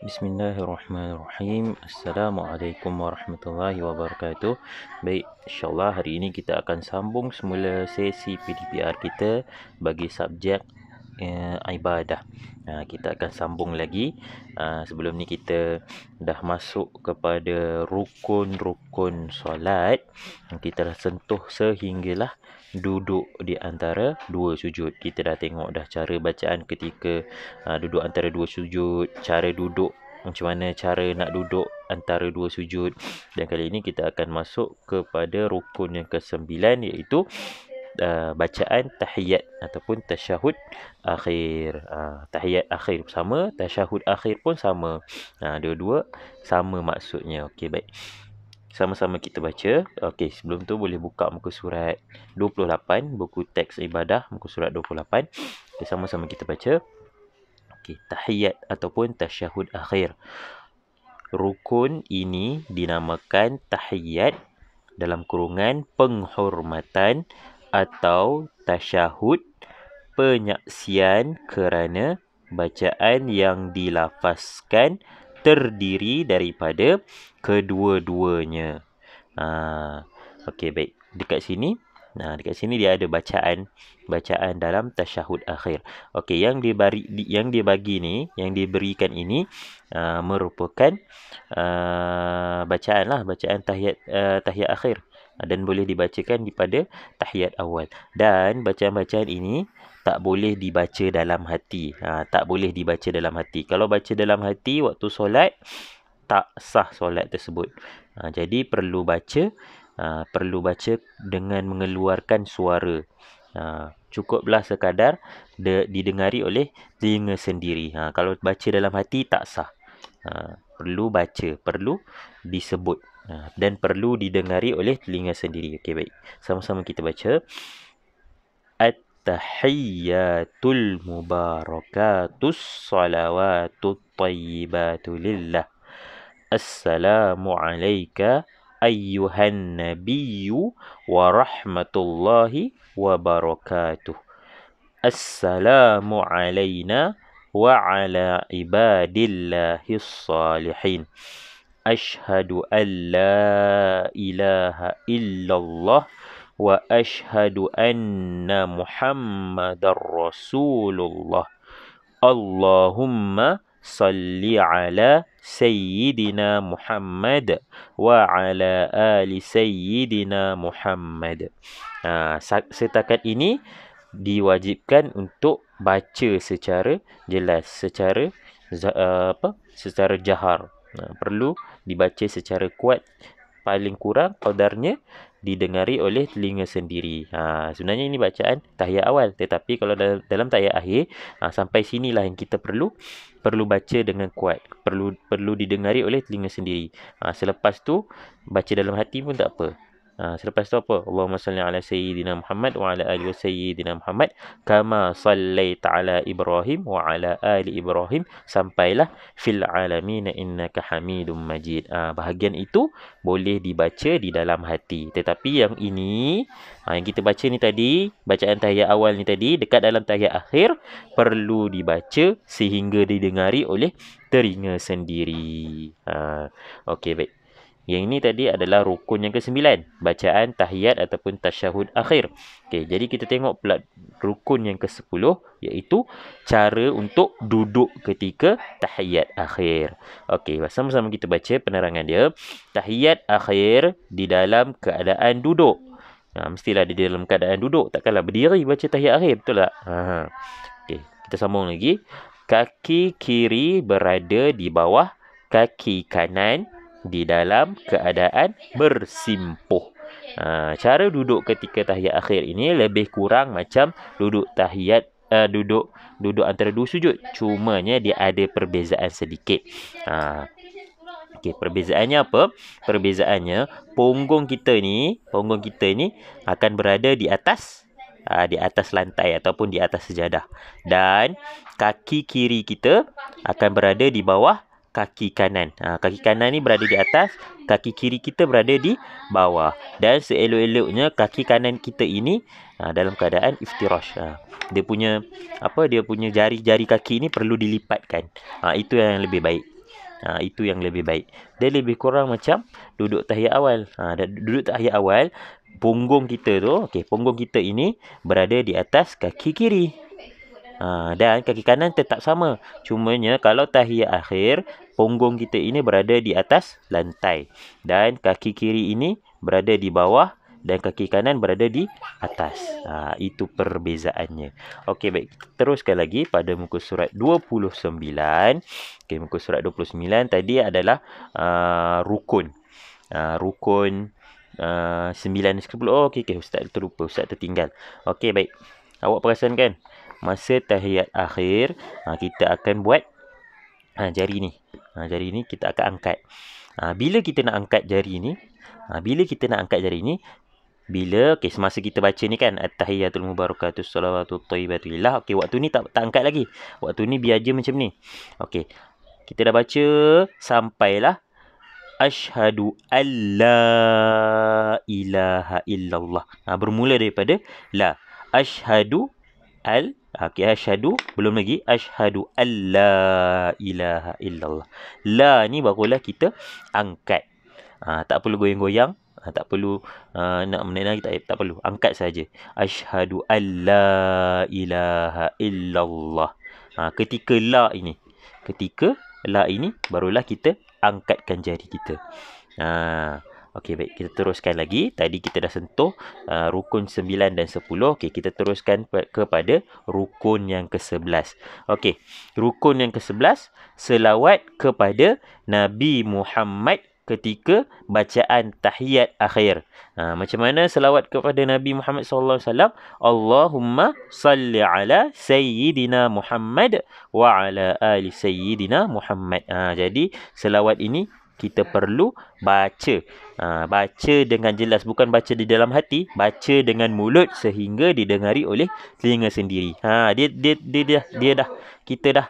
Bismillahirrahmanirrahim. Assalamualaikum warahmatullahi wabarakatuh. Baik, insyaAllah hari ini kita akan sambung semula sesi PDPR kita bagi subjek ibadah. Kita akan sambung lagi. Sebelum ni kita dah masuk kepada rukun-rukun solat. Kita dah sentuh sehinggalah duduk di antara dua sujud. Kita dah tengok dah cara bacaan ketika duduk antara dua sujud, cara duduk, macam mana cara nak duduk antara dua sujud. Dan kali ini kita akan masuk kepada rukun yang ke-9, iaitu bacaan tahiyat ataupun tasyahud akhir. Tahiyat akhir sama, tasyahud akhir pun sama. Dua-dua sama maksudnya. Okey, baik. Sama-sama kita baca. Okey, sebelum tu boleh buka muka surat 28, buku teks ibadah, muka surat 28. Okay, sama-sama kita baca. Okey, tahiyat ataupun tasyahud akhir. Rukun ini dinamakan tahiyat dalam kurungan penghormatan atau tasyahud, penyaksian kerana bacaan yang dilafazkan terdiri daripada kedua-duanya. Okey, baik. Dekat sini dia ada bacaan dalam tasyahud akhir. Okey, yang diberikan ini merupakan bacaan tahiyat akhir, dan boleh dibacakan pada tahiyat awal. Dan bacaan-bacaan ini tak boleh dibaca dalam hati. Tak boleh dibaca dalam hati. Kalau baca dalam hati waktu solat, tak sah solat tersebut. Jadi perlu baca dengan mengeluarkan suara. Cukuplah sekadar didengari oleh telinga sendiri. Kalau baca dalam hati tak sah. Perlu baca, perlu disebut, dan perlu didengari oleh telinga sendiri. Okey, baik. Sama-sama kita baca. At-tahiyyatul mubarakatus salawatut tayyibatu lillah. Assalamu alayka ayyuhan nabiyyu wa rahmatullahi wa barakatuh. Assalamu alayna wa ala ibadillahis salihin. Ashhadu an la ilaha illallah wa ashhadu anna Muhammadar Rasulullah. Allahumma salli ala Sayyidina Muhammad wa ala ali Sayyidina Muhammad. Setakat ini diwajibkan untuk baca secara jelas, secara jahar. Perlu dibaca secara kuat, paling kurang qadarnya didengari oleh telinga sendiri. Sebenarnya ini bacaan tahiyat awal, tetapi kalau dalam tahiyat akhir, sampai sinilah yang kita perlu baca dengan kuat, perlu didengari oleh telinga sendiri. Selepas tu baca dalam hati pun tak apa. Selepas tu apa? Allahumma salli ala Sayyidina Muhammad wa ala ali Sayyidina Muhammad kama sallaita ala Ibrahim wa ala ali Ibrahim, sampailah fil alamin innaka Hamidum Majid. Bahagian itu boleh dibaca di dalam hati. Tetapi yang ini, yang kita baca ni tadi, bacaan tahiyat awal ni tadi, dekat dalam tahiyat akhir, perlu dibaca sehingga didengari oleh telinga sendiri. Okey, baik. Yang ini tadi adalah rukun yang ke-9, bacaan tahiyat ataupun tasyahud akhir. Okey, jadi kita tengok pula rukun yang ke-10, iaitu cara untuk duduk ketika tahiyat akhir. Okey, sama-sama kita baca penerangan dia. Tahiyat akhir di dalam keadaan duduk. Mestilah di dalam keadaan duduk, takkanlah berdiri baca tahiyat akhir, betul tak? Okey, kita sambung lagi. Kaki kiri berada di bawah kaki kanan di dalam keadaan bersimpuh. Cara duduk ketika tahiyat akhir ini lebih kurang macam duduk tahiyat, duduk antara dua sujud. Cumanya dia ada perbezaan sedikit. Okey, perbezaannya apa? Perbezaannya punggung kita ni akan berada di atas lantai ataupun di atas sejadah, dan kaki kiri kita akan berada di bawah kaki kanan. Kaki kanan ni berada di atas, kaki kiri kita berada di bawah. Dan seelok-eloknya kaki kanan kita ini dalam keadaan iftirash. Dia punya jari-jari kaki ini perlu dilipatkan. Itu yang lebih baik. Itu yang lebih baik. Dia lebih kurang macam duduk tahiyat awal. Duduk tahiyat awal, punggung kita tu, punggung kita ini berada di atas kaki kiri. Dan kaki kanan tetap sama. Cumanya kalau tahiyat akhir, punggung kita ini berada di atas lantai. Dan kaki kiri ini berada di bawah dan kaki kanan berada di atas. Itu perbezaannya. Okey, baik. Teruskan lagi pada muka surat 29. Okey, muka surat 29 tadi adalah rukun. Rukun 9 dan 10. Oh, okey, Ustaz terlupa. Ustaz tertinggal. Okey, baik. Awak perasan kan? Masa tahiyat akhir, kita akan buat jari ni. Jari ni kita akan angkat. Bila kita nak angkat jari ni, semasa kita baca ni kan, at-tahiyatul mubarakatus salawatul thayyibatulillah. Okey, waktu ni tak angkat lagi. Waktu ni biar je macam ni. Okey. Kita dah baca sampailah asyhadu alla ilaha illallah. Bermula daripada la. Asyhadu asyhadu, belum lagi asyhadu alla ilaha illallah. La ni barulah kita angkat. Tak perlu goyang-goyang, tak perlu nak menaik tak perlu, angkat saja. Asyhadu alla ilaha illallah. Ketika la ini barulah kita angkatkan jari kita. Okey, baik. Kita teruskan lagi. Tadi kita dah sentuh rukun 9 dan 10. Okey, kita teruskan kepada rukun yang ke-11. Okey, rukun yang ke-11, selawat kepada Nabi Muhammad ketika bacaan tahiyat akhir. Macam mana selawat kepada Nabi Muhammad sallallahu alaihi wasallam? Allahumma salli ala sayyidina Muhammad wa ala ali sayyidina Muhammad. Jadi selawat ini kita perlu baca. Baca dengan jelas, bukan baca di dalam hati, baca dengan mulut sehingga didengari oleh telinga sendiri. Kita dah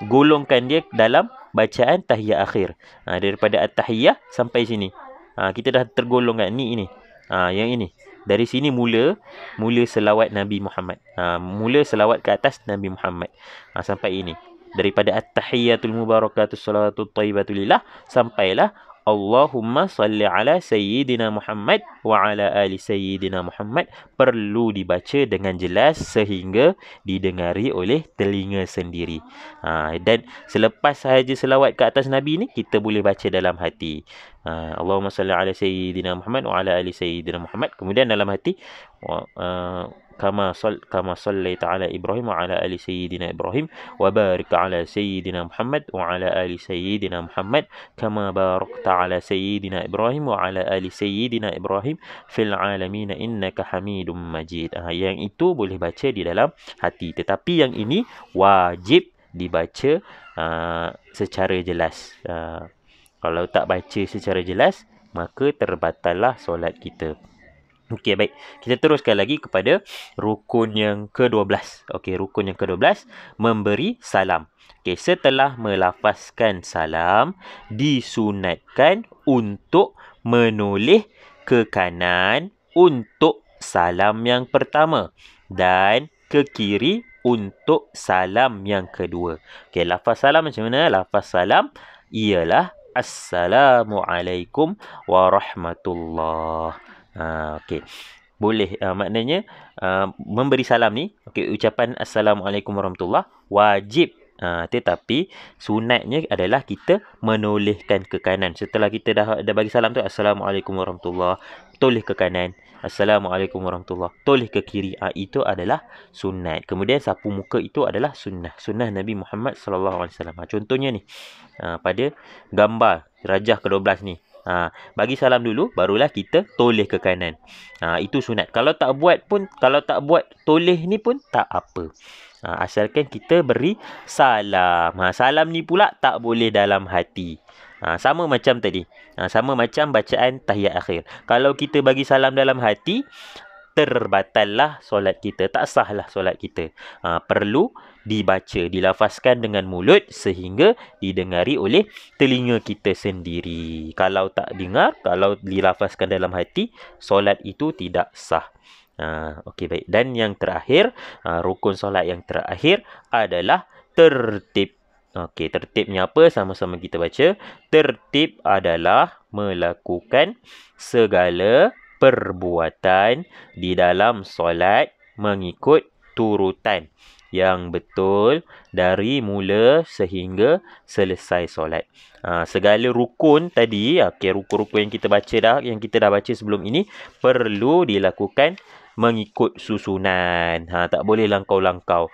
golongkan dia dalam bacaan tahiyat akhir. Daripada at-tahiyah sampai sini. Kita dah tergolongkan ini. Yang ini. Dari sini mula selawat Nabi Muhammad. Mula selawat ke atas Nabi Muhammad. Sampai ini. Daripada at-tahiyyatul mubarakatus salawatul thayyibatulillah sampailah Allahumma salli ala sayyidina Muhammad wa ala ali sayyidina Muhammad, perlu dibaca dengan jelas sehingga didengari oleh telinga sendiri. Dan selepas sahaja selawat ke atas Nabi ni, kita boleh baca dalam hati. Allahumma salli ala sayyidina Muhammad wa ala ali sayyidina Muhammad. Kemudian dalam hati kama sallaita ala Ibrahim wa ala ali sayyidina Ibrahim wa barik ala sayyidina Muhammad wa ala ali sayyidina Muhammad kama barakta ala sayyidina Ibrahim wa ala ali sayyidina Ibrahim fil alamin innaka Hamidum Majid. Yang itu boleh baca di dalam hati, tetapi yang ini wajib dibaca secara jelas. Kalau tak baca secara jelas, maka terbatallah solat kita. Okey, baik. Kita teruskan lagi kepada rukun yang ke-12. Okey, rukun yang ke-12, memberi salam. Okey, setelah melafazkan salam, disunatkan untuk menoleh ke kanan untuk salam yang pertama dan ke kiri untuk salam yang kedua. Okey, lafaz salam macam mana? Lafaz salam ialah Assalamualaikum warahmatullahi. Okey. Boleh maknanya memberi salam ni, ucapan Assalamualaikum warahmatullahi wajib, tetapi sunatnya adalah kita menolehkan ke kanan. Setelah kita dah bagi salam tu, Assalamualaikum warahmatullahi, toleh ke kanan. Assalamualaikum warahmatullahi, toleh ke kiri. Itu adalah sunat. Kemudian sapu muka itu adalah sunnah Nabi Muhammad sallallahu alaihi wasallam. Contohnya ni, pada gambar rajah ke-12 ni. Bagi salam dulu, barulah kita toleh ke kanan. Itu sunat. Kalau tak buat toleh ni pun tak apa. Asalkan kita beri salam. Salam ni pula tak boleh dalam hati. Sama macam tadi. Sama macam bacaan tahiyat akhir. Kalau kita bagi salam dalam hati, terbatallah solat kita, tak sahlah solat kita. Perlu dibaca, dilafazkan dengan mulut sehingga didengari oleh telinga kita sendiri. Kalau tak dengar, kalau dilafazkan dalam hati, solat itu tidak sah. Okey, baik. Dan yang terakhir, rukun solat yang terakhir adalah tertib. Okey, tertibnya apa? Sama-sama kita baca. Tertib adalah melakukan segala perbuatan di dalam solat mengikut turutan yang betul dari mula sehingga selesai solat. Segala rukun tadi, okey, rukun-rukun yang kita baca dah, yang kita dah baca sebelum ini perlu dilakukan mengikut susunan. Tak boleh langkau-langkau.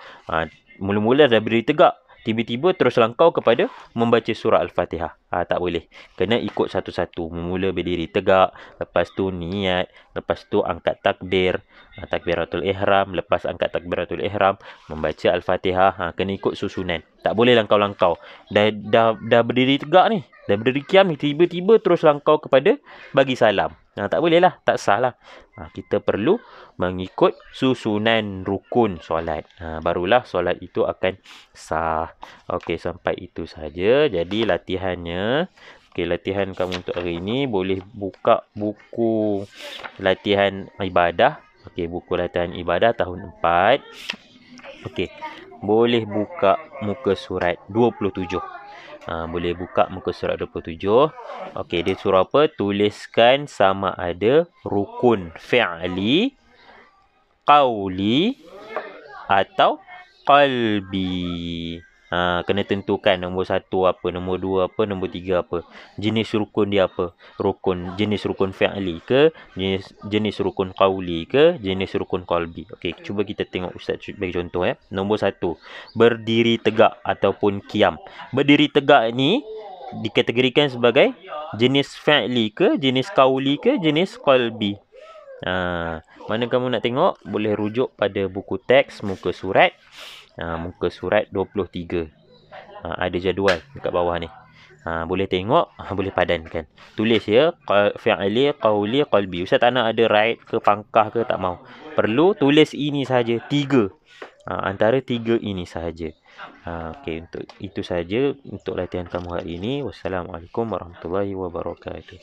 Mula-mula dah berdiri tegak, tiba-tiba terus langkau kepada membaca surah Al-Fatihah. Tak boleh. Kena ikut satu-satu. Mula berdiri tegak, lepas tu niat, lepas tu angkat takbir, takbiratul ihram, lepas angkat takbiratul ihram, membaca Al-Fatihah. Kena ikut susunan. Tak boleh langkau-langkau. Dah berdiri tegak ni, dah berdiri kiam ni, tiba-tiba terus langkau kepada bagi salam. Tak boleh lah, tak sah lah. Kita perlu mengikut susunan rukun solat. Barulah solat itu akan sah. Okey, sampai itu saja. Jadi latihannya, okey, latihan kamu untuk hari ini boleh buka buku latihan ibadah. Okey, buku latihan ibadah tahun 4. Okey, boleh buka muka surat 27. Boleh buka muka surat 27. Okey, dia suruh apa? Tuliskan sama ada rukun fi'li, qauli atau qalbi. Kena tentukan nombor 1 apa, nombor 2 apa, nombor 3 apa. Jenis rukun dia apa? Jenis rukun fi'li ke, jenis rukun qauli ke, jenis rukun qalbi. Okey, cuba kita tengok Ustaz bagi contoh ya. Nombor 1, berdiri tegak ataupun qiyam. Berdiri tegak ni dikategorikan sebagai jenis fi'li ke, jenis qauli ke, jenis qalbi. Mana kamu nak tengok? Boleh rujuk pada buku teks muka surat. Muka surat 23. Ada jadual dekat bawah ni. Boleh tengok, boleh padankan. Tulis ya, fi'li, qauli, qalbi. Ustaz tak nak ada raid ke pangkah ke, tak mau. Perlu tulis ini saja, 3. Antara 3 ini sahaja. Okey, untuk itu saja untuk latihan kamu hari ini. Wassalamualaikum warahmatullahi wabarakatuh.